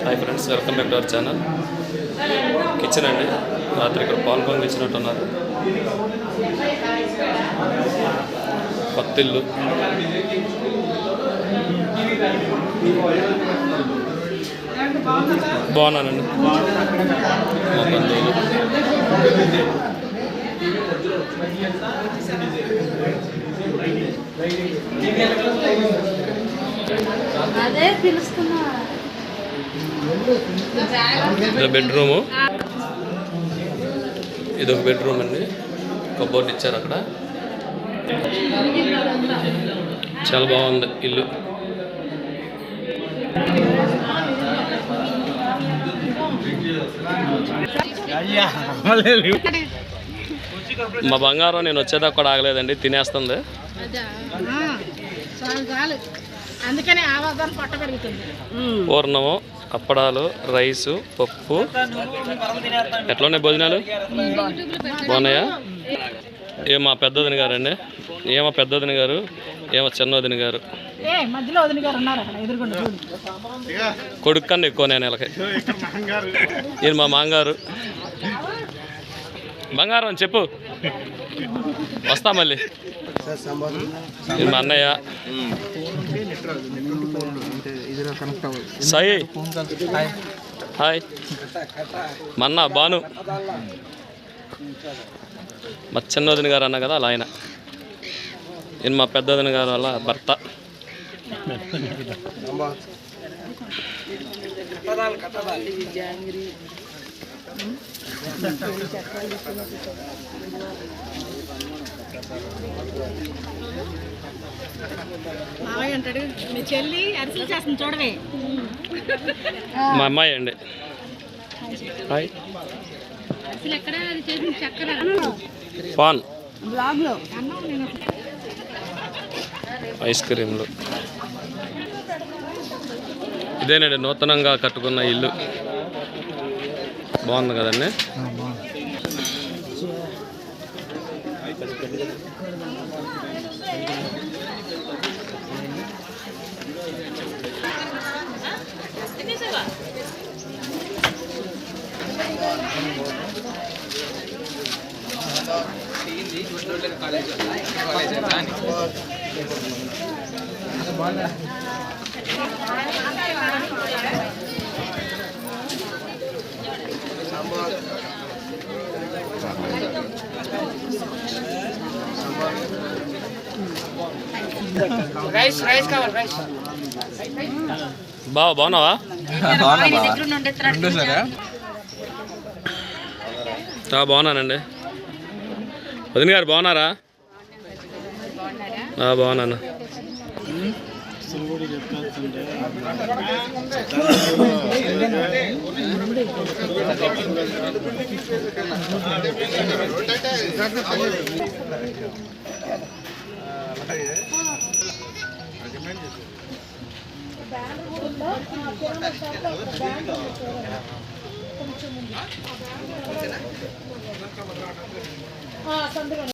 Hi friends, welcome back to our channel. Kitchen అండి. రాత్రి ఇక్కడ పాల్గొని ఇచ్చినట్టున్నారు. కొత్త ఇల్లు, బాగున్నానండి. మా బంధువులు అదే పిలుస్తున్నా. బెడ్రూము, ఇది ఒక బెడ్రూమ్ అండి. కబోర్డ్ ఇచ్చారు అక్కడ. చాలా బాగుంది ఇల్లు. మా బంగారం నేను వచ్చేదాకా కూడా ఆగలేదండి, తినేస్తుంది. పూర్ణము, అప్పడాలు, రైసు, పప్పు. ఎట్లా ఉన్నాయి భోజనాలు? బాగున్నాయా? ఏమో పెద్దోదిన గారు అండి, ఏమో పెద్దోదిన గారు, ఏమో చిన్నోదిన గారు. కొడుకు కన్నా ఎక్కువ నేను నెలకి. ఈయన మా మాంగారు. బంగారం అని చెప్పు, వస్తా మళ్ళీ. ఇది మా అన్నయ్య సాయి. హాయ్. మా అన్న బాను, మా చిన్నోదిన గారు అన్న కదా, అలా ఆయన. ఈయన మా పెద్దోదిన గారు వాళ్ళ భర్త. మా అమ్మాయి అండి. హాయ్. పాన్, ఐస్ క్రీమ్లు. ఇదేనండి నూతనంగా కట్టుకున్న ఇల్లు. బాగుంది కదండి. బాగున్నావా? బాగున్నానండి. వదిన గారు బాగున్నారా? బాగున్నాను.